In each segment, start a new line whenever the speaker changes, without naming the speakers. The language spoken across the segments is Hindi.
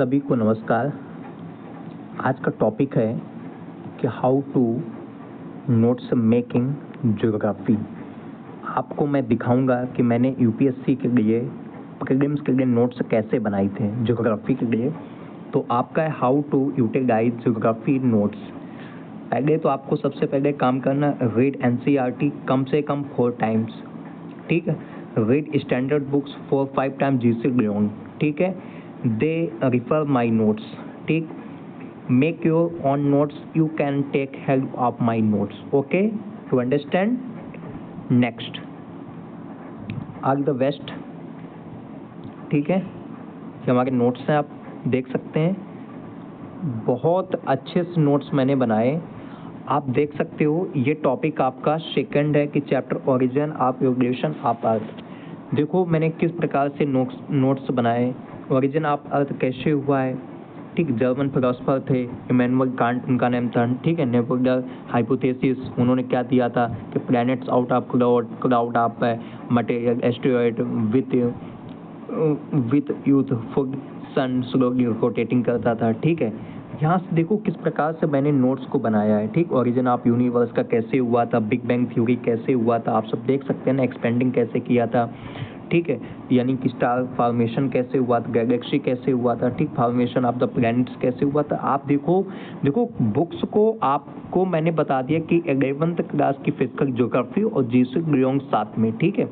सभी को नमस्कार। आज का टॉपिक है कि how to notes making geography. आपको मैं दिखाऊंगा कि मैंने यूपीएससी के लिए प्रीलिम्स के लिए नोट्स कैसे बनाए थे ज्योग्राफी के लिए। तो आपका है how to utilise geography notes. पहले तो आपको सबसे पहले काम करना, रीड एनसीईआरटी कम से कम 4 टाइम्स, ठीक है। Read standard books 4-5 times GC beyond, ठीक है। दे रिफर माई नोट्स, ठीक। Make your own notes, you can take help of my notes, okay, to understand. Next, all the best, ठीक है। ये हमारे नोट्स हैं, आप देख सकते हैं। बहुत अच्छे से नोट्स मैंनने बनाए, आप देख सकते हो। ये टॉपिक आपका सेकंड है कि chapter origin of evolution of earth. देखो मैंने किस प्रकार से नोट्स बनाए। ओरिजिन ऑफ अर्थ कैसे हुआ है, ठीक। जर्मन फिलोसफर थे इमैनुअल कांट, उनका नाम था, ठीक है। नेबुलर हाइपोथेसिस, उन्होंने क्या दिया था कि planets out of cloud of material asteroid with youthful sun slowly rotating करता था, ठीक है। यहाँ से देखो किस प्रकार से मैंने नोट्स को बनाया है, ठीक। ओरिजिन ऑफ यूनिवर्स का कैसे हुआ था, बिग बैंग थ्योरी कैसे हुआ था, आप सब देख सकते हैं ना। एक्सपेंडिंग कैसे किया था, ठीक है। यानी कि स्टार फॉर्मेशन कैसे हुआ था, गैलेक्सी कैसे हुआ था, ठीक। फॉर्मेशन ऑफ द प्लैनेट्स कैसे हुआ था। आप देखो बुक्स को आपको मैंने बता दिया कि 11th क्लास की फिजिकल ज्योग्राफी और जीसी बियॉन्ड साथ में, ठीक है।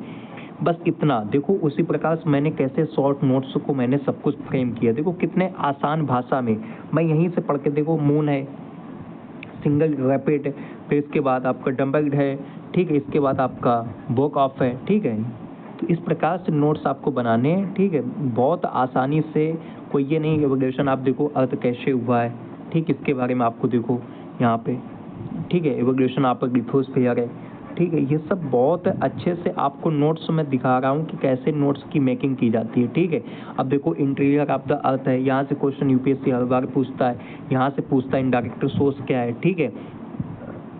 बस इतना। देखो उसी प्रकार से मैंने कैसे शॉर्ट नोट्स को मैंने सब कुछ फ्रेम किया। देखो कितने आसान भाषा में मैं यहीं से पढ़ के, देखो मून है, सिंगल रैपिड है, फिर इसके बाद आपका डम्बल्ड है, ठीक है। इसके बाद आपका बोक ऑफ है, ठीक है। तो इस प्रकार से नोट्स आपको बनाने हैं, ठीक है, बहुत आसानी से। कोई ये नहीं एवोल्यूशन, आप देखो अर्थ कैसे हुआ है, ठीक। इसके बारे में आपको देखो यहाँ पे, ठीक है। एवोल्यूशन आपका लिथोस्फीयर है, ठीक है। ये सब बहुत अच्छे से आपको नोट्स में दिखा रहा हूँ कि कैसे नोट्स की मेकिंग की जाती है, ठीक है। अब देखो इंटीरियर ऑफ द अर्थ है, यहाँ से क्वेश्चन यूपीएससी हर बार पूछता है। यहाँ से पूछता है इनडायरेक्ट सोर्स क्या है, ठीक है।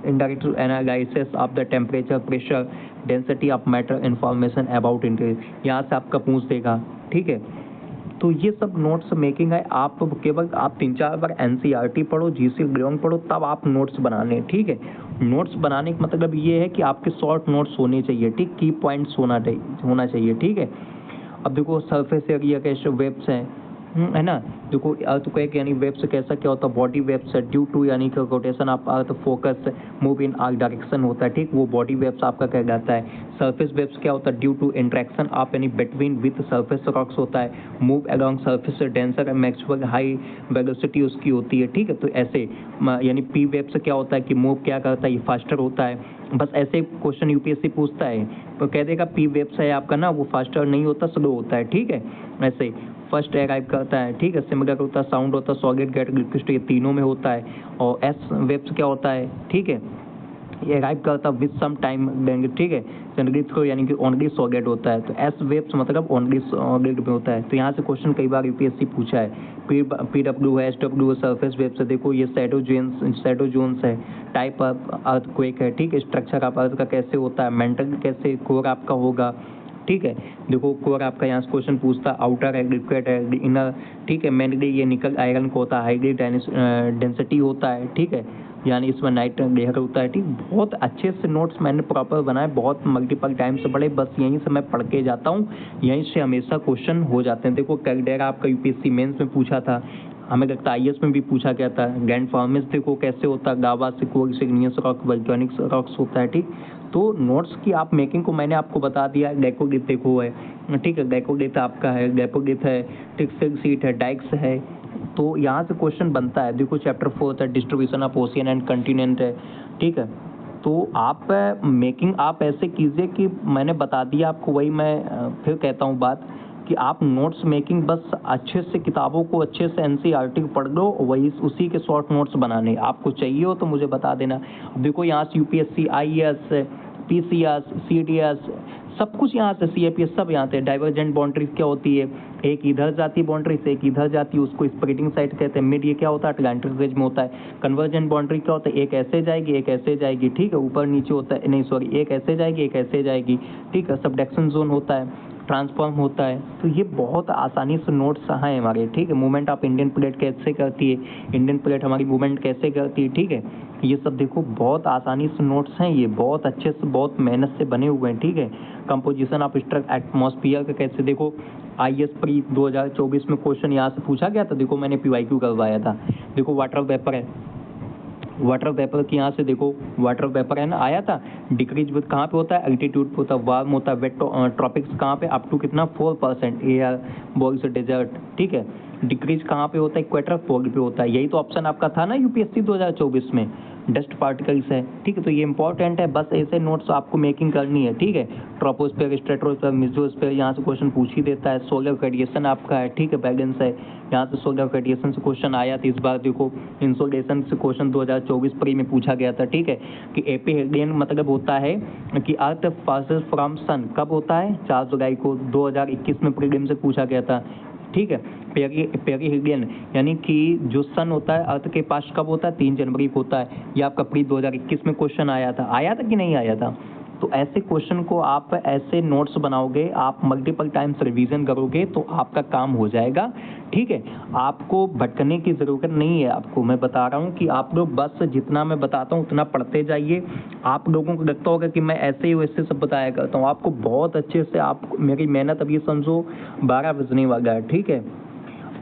Indirect analysis of the temperature, pressure, density of matter, information about interior, यहाँ से आपका पूछ देगा, ठीक है। तो ये सब नोट्स मेकिंग है। आप केवल आप 3-4 बार एनसीईआरटी पढ़ो, जीसी बियॉन्ड पढ़ो, तब आप नोट्स बनाने, ठीक है। नोट्स बनाने का मतलब ये है कि आपके शॉर्ट नोट्स होने चाहिए, ठीक। की पॉइंट्स होना चाहिए, ठीक है। अब देखो सरफेस एरिया कैसे वेब्स हैं, है ना। देखो अर्थक्वेक यानी वेव्स कैसा क्या होता है, बॉडी वेव्स है। ड्यू टू यानी कि rotation of earth focus move in all direction होता है, ठीक। वो बॉडी वेव्स आपका क्या कहलाता है। सरफेस वेव्स क्या होता है, ड्यू टू इंट्रैक्शन ऑफ यानी बिटवीन विथ सरफेस रॉक्स होता है। Move along surface denser maximum high velocity उसकी होती है, ठीक है। तो ऐसे यानी पी वेव्स क्या होता है कि मूव क्या करता है, ये फास्टर होता है। बस ऐसे क्वेश्चन यूपीएससी पूछता है तो कह देगा पी वेव्स है आपका ना, वो फास्टर नहीं होता, स्लो होता है, ठीक है। ऐसे फर्स्ट अराइव करता है, ठीक है। सिमिलर होता है, साउंड होता है, सॉलिड गैस लिक्विड, ये तीनों में होता है। और एस वेव्स क्या होता है, ठीक है, ये अराइव करता है विद सम टाइम लेंगे, ठीक है। जनरली को यानी कि ओनली सॉलिड होता है। तो एस वेव्स मतलब ओनली सॉलिड में होता है। तो यहाँ से क्वेश्चन कई बार यूपीएससी पूछा है। पी डब्ल्यू है, एस डब्ल्यू है, सरफेस वेव्स है। देखो ये शैडो जोन्स है, टाइप ऑफ अर्थक्वेक है, ठीक है। स्ट्रक्चर ऑफ अर्थ का कैसे होता है, मेंटल कैसे कोर आपका होगा, ठीक है। देखो कोर आपका यहाँ से क्वेश्चन पूछता है, आउटर है, लिक्विड है, इनर, ठीक है। मेनली ये निकल आयरन को होता है, हाईली डेंसिटी होता है, ठीक है। यानी इसमें नाइट लेयर होता है, ठीक। बहुत अच्छे से नोट्स मैंने प्रॉपर बनाए, बहुत मल्टीपल टाइम से पढ़े। बस यहीं से मैं पढ़ के जाता हूँ, यहीं से हमेशा क्वेश्चन हो जाते हैं। देखो कैलडेरा आपका यूपीएससी मेंस में पूछा था, हमें लगता है आईएएस में भी पूछा गया था। ग्रैंड फॉर्मेस देखो कैसे होता है, गावा सिक्वोर सिग्नियस रॉक वोल्केनिक रॉक्स होता है, ठीक। तो नोट्स की आप मेकिंग को मैंने आपको बता दिया। गैकोलिथ देखो है, ठीक है। गैकोलिथ आपका है, गैपोलिथ है, ठीक। सिल्क सीट है, डाइक्स है। तो यहाँ से क्वेश्चन बनता है। देखो चैप्टर 4 है, distribution of ocean and continent है, ठीक है। तो आप मेकिंग आप ऐसे कीजिए कि मैंने बता दिया आपको, वही मैं फिर कहता हूँ बात कि आप नोट्स मेकिंग बस अच्छे से किताबों को अच्छे से एनसीईआरटी को पढ़ लो, वही उसी के शॉर्ट नोट्स बनाने। आपको चाहिए हो तो मुझे बता देना। देखो यहाँ से यूपीएससी, आईएएस, पीसीएस, सीडीएस, सब कुछ यहाँ से, सीएपीएस सब यहाँ से। डाइवर्जेंट बाउंड्रीज क्या होती है, एक इधर जाती है बाउंड्री से, एक इधर जाती है, उसको स्प्लिटिंग साइड कहते हैं। मिड ये क्या होता है, अटलांटिक रिज में होता है। कन्वर्जेंट बाउंड्री क्या होता है, एक ऐसे जाएगी, एक ऐसे जाएगी, ठीक है। ऊपर नीचे होता है, नहीं सॉरी, एक ऐसे जाएगी, एक ऐसे जाएगी, ठीक है। सबडक्शन जोन होता है, ट्रांसफॉर्म होता है। तो ये बहुत आसानी से नोट्स हैं हमारे, ठीक है। मूवमेंट ऑफ इंडियन प्लेट कैसे करती है, इंडियन प्लेट हमारी मूवमेंट कैसे करती है, ठीक है। ये सब देखो बहुत आसानी से नोट्स हैं, ये बहुत अच्छे से बहुत मेहनत से बने हुए हैं, ठीक है। कंपोजिशन ऑफ एटमॉस्फेयर का कैसे, देखो IAS प्री 2024 में क्वेश्चन यहाँ से पूछा गया था। देखो मैंने PYQ करवाया था। देखो वाटर वेपर है, वाटर वेपर की यहाँ से देखो वाटर वेपर है ना, आया था। डिक्रीज विथ कहाँ पे होता है, एल्टीट्यूड पे होता है, वार्म होता है, वेट ट्रॉपिक्स कहाँ पे अप टू कितना 4% एयर बॉल्स डेजर्ट, ठीक है। डिक्रीज कहाँ पे होता है, इक्वेटर पोल पे होता है। यही तो ऑप्शन आपका था ना UPSC 2024 में, डस्ट पार्टिकल्स है, ठीक है। तो ये इंपॉर्टेंट है, बस ऐसे नोट्स आपको मेकिंग करनी है, ठीक है। ट्रोपोस्फीयर, स्ट्रेटोस्फीयर, मेसोस्फीयर यहाँ से क्वेश्चन पूछ ही देता है। सोलर रेडिएशन आपका है, ठीक है, बैलेंस है, यहाँ से सोलर रेडिएशन से क्वेश्चन आया था। इस बार देखो इंसोलेशन से क्वेश्चन 2024 प्री में पूछा गया था, ठीक है। कि एपीहेलियन मतलब होता है कि अर्थ पासेस फ्रॉम सन, कब होता है, 4 जुलाई को 2021 में प्रीलिम से पूछा गया था, ठीक है। पेरीहेलियन यानी कि जो सन होता है अर्थ के पास कब होता है, 3 जनवरी को होता है। ये आपका प्री 2021 में क्वेश्चन आया था कि नहीं आया था। तो ऐसे क्वेश्चन को आप ऐसे नोट्स बनाओगे, आप मल्टीपल टाइम्स रिवीजन करोगे तो आपका काम हो जाएगा, ठीक है। आपको भटकने की ज़रूरत नहीं है। आपको मैं बता रहा हूँ कि आप लोग बस जितना मैं बताता हूँ उतना पढ़ते जाइए। आप लोगों को लगता होगा कि मैं ऐसे ही वैसे सब बताया करता हूँ, आपको बहुत अच्छे से, आप मेरी मेहनत अब ये समझो 12 बजने वाला है, ठीक है।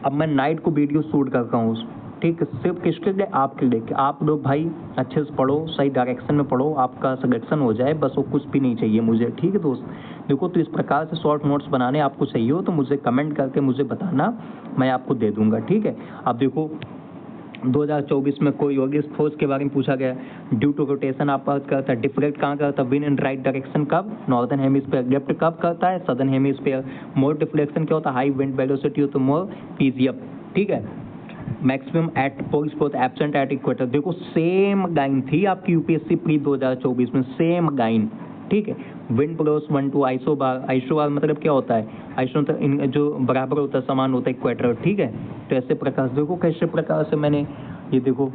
अब मैं नाइट को वीडियो शूट करता हूँ, ठीक है, सिर्फ किसके लिए, आपके लिए। कि आप लोग भाई अच्छे से पढ़ो, सही डायरेक्शन में पढ़ो, आपका सिलेक्शन हो जाए, बस वो कुछ भी नहीं चाहिए मुझे, ठीक है दोस्त। देखो तो इस प्रकार से शॉर्ट नोट्स बनाने आपको चाहिए हो तो मुझे कमेंट करके मुझे बताना, मैं आपको दे दूंगा, ठीक है। अब देखो 2024 में कोई योगिस फोर्स के बारे में पूछा गया। ड्यू टू रोटेशन आप बात करता है, डिफ्लेक्ट कहाँ करता है, विन इन राइट डायरेक्शन कब, नॉर्दर्न हेमिस्फीयर। लेफ्ट कब करता है, सदर्न हेमिस्फीयर। मोर डिफ्लेक्शन क्या होता है, हाई विंड वेलोसिटी हो तो मोर पीजीएफ, ठीक है। Maximum at poles both absent at equator. देखो सेम गाइन थी आपकी UPSC प्री 2024 में, सेम गाइन, ठीक है। Wind blows 1 to isobar. Isobar मतलब क्या होता है, आइसो जो बराबर होता है, समान होता है इक्वेटर, ठीक है। तो ऐसे प्रकार से देखो कैसे प्रकार से मैंने ये देखो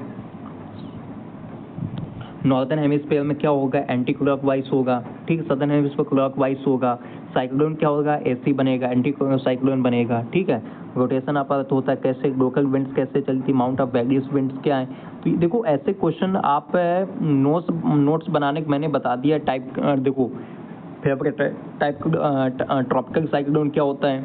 नॉर्दर्न हेमिस्फीयर में क्या होगा, एंटी क्लॉकवाइज होगा, ठीक है। सदर्न हेमिस्फीयर क्लॉकवाइज होगा। साइक्लोन क्या होगा, AC बनेगा, एंटी साइक्लोन बनेगा, ठीक है। रोटेशन आप होता है कैसे, लोकल विंड्स कैसे चलती, माउंट ऑफ वैलियस विंड्स क्या है। तो देखो ऐसे क्वेश्चन आप नोट्स बनाने के मैंने बता दिया टाइप। देखो फेवरेट टाइप ट्रॉपिकल साइक्लोन क्या होता है,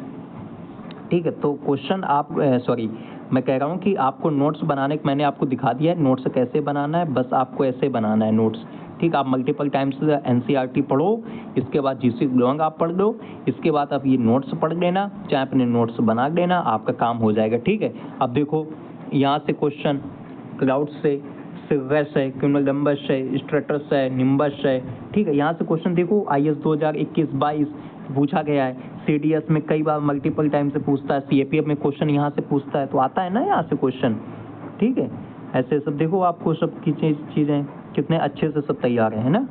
ठीक है। तो क्वेश्चन आप सॉरी मैं कह रहा हूँ कि आपको नोट्स बनाने के मैंने आपको दिखा दिया है, नोट्स कैसे बनाना है, बस आपको ऐसे बनाना है नोट्स, ठीक। आप मल्टीपल टाइम्स NCERT पढ़ो, इसके बाद GC लॉन्ग आप पढ़ लो, इसके बाद आप ये नोट्स पढ़ लेना, चाहे अपने नोट्स बना लेना, आपका काम हो जाएगा, ठीक है। अब देखो यहाँ से क्वेश्चन क्लाउड से, सिर्रस है, क्यूमुलम्बस है, स्ट्रेटस है, निम्बस है, ठीक है। यहाँ से क्वेश्चन देखो IAS 2021-22 पूछा गया है। CDS में कई बार मल्टीपल टाइम से पूछता है, CAPF में क्वेश्चन यहाँ से पूछता है, तो आता है ना यहाँ से क्वेश्चन, ठीक है। ऐसे सब देखो आपको सब की चीज़ें कितने अच्छे से सब तैयार है ना।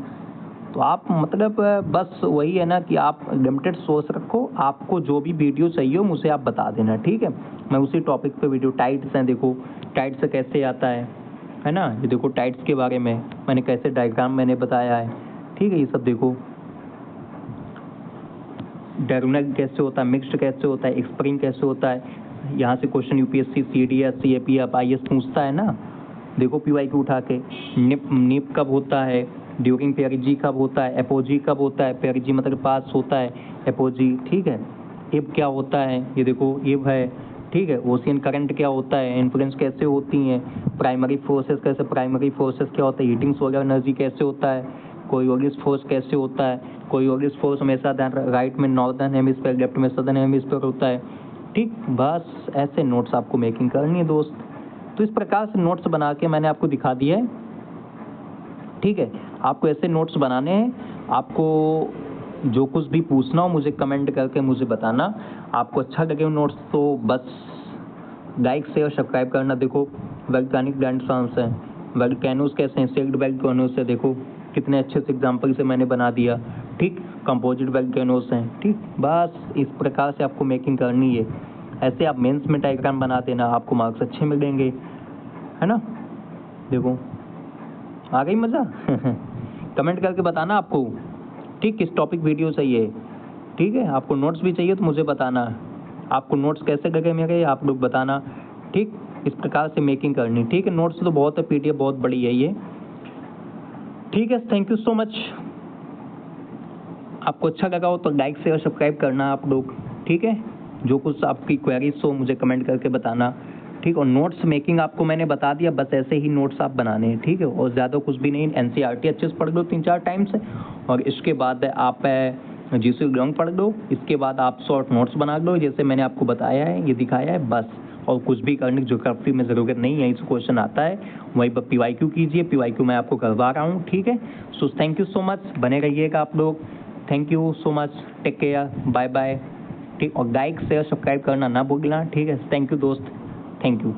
तो आप मतलब बस वही है ना कि आप लिमिटेड सोर्स रखो, आपको जो भी वीडियो चाहिए हो मुझे आप बता देना, ठीक है। मैं उसी टॉपिक पे वीडियो, टाइट्स हैं देखो, टाइट्स से कैसे आता है ना। ये देखो टाइट्स के बारे में मैंने कैसे डायग्राम मैंने बताया है, ठीक है। ये सब देखो डायगोनल कैसे होता है, मिक्स्ड कैसे होता है, स्प्रिंग कैसे होता है। यहाँ से question UPSC CDS CAPF IAS पूछता है ना। देखो PYQ उठा के, निप कब होता है, ड्यूरिंग पेरिजी कब होता है, एपोजी कब होता है, पेरिजी मतलब पास होता है, एपोजी, ठीक है। इब क्या होता है, ये देखो इब है, ठीक है। ओशियन करंट क्या होता है, इन्फ्लुएंस कैसे होती हैं, प्राइमरी फोर्सेस कैसे, प्राइमरी फोर्सेस क्या होता है, हीटिंग सोलर एनर्जी कैसे होता है, कोरियोलिस फोर्स कैसे होता है। कोरियोलिस फोर्स हमेशा राइट में नॉर्दर्न हेमिस्फीयर, लेफ्ट में सदर्न हेमिस्फीयर होता है, ठीक। बस ऐसे नोट्स आपको मेकिंग करनी है दोस्त। तो इस प्रकार से नोट्स बना के मैंने आपको दिखा दिया है, ठीक है। आपको ऐसे नोट्स बनाने हैं, आपको जो कुछ भी पूछना हो मुझे कमेंट करके मुझे बताना। आपको अच्छा लगे नोट्स तो बस लाइक शेयर सब्सक्राइब करना। देखो वैज्ञानिक प्लेटफॉर्म्स हैं, वोल्केनोस कैसे हैं, सेक्ड वोल्केनोस से देखो कितने अच्छे से एग्जाम्पल से मैंने बना दिया, ठीक। कंपोजिट वोल्केनोस हैं, ठीक। बस इस प्रकार से आपको मेकिंग करनी है। ऐसे आप मेंस में डायग्राम बना देना, आपको मार्क्स अच्छे मिलेंगे, है ना। देखो आ गई मज़ा कमेंट करके बताना आपको, ठीक, किस टॉपिक वीडियो चाहिए। ठीक है। आपको नोट्स भी चाहिए तो मुझे बताना, आपको नोट्स कैसे लगे मेरे आप लोग बताना, ठीक। इस प्रकार से मेकिंग करनी, ठीक है। नोट्स तो बहुत है, पीडीएफ बहुत बड़ी है ये, ठीक है। Thank you so much. आपको अच्छा लगा हो तो लाइक शेयर सब्सक्राइब करना आप लोग, ठीक है। जो कुछ आपकी क्वेरीज हो मुझे कमेंट करके बताना, ठीक। और नोट्स मेकिंग आपको मैंने बता दिया, बस ऐसे ही नोट्स आप बनाने हैं, ठीक है। और ज़्यादा कुछ भी नहीं, एनसीईआरटी अच्छे से पढ़ लो 3-4 टाइम से, और इसके बाद आप जीसी ग्राउंड पढ़ लो। इसके बाद आप शॉर्ट नोट्स बना लो जैसे मैंने आपको बताया है, ये दिखाया है, बस। और कुछ भी करने की ज्योग्राफी में ज़रूरत नहीं है, इस क्वेश्चन आता है वहीं पर पीवाईक्यू कीजिए, पीवाईक्यू मैं आपको करवा रहा हूँ, ठीक है। So thank you so much, बने रहिएगा आप लोग। Thank you so much, take care, bye bye, ठीक। और लाइक शेयर सब्सक्राइब करना ना भूलना, ठीक है। थैंक यू दोस्त, थैंक यू।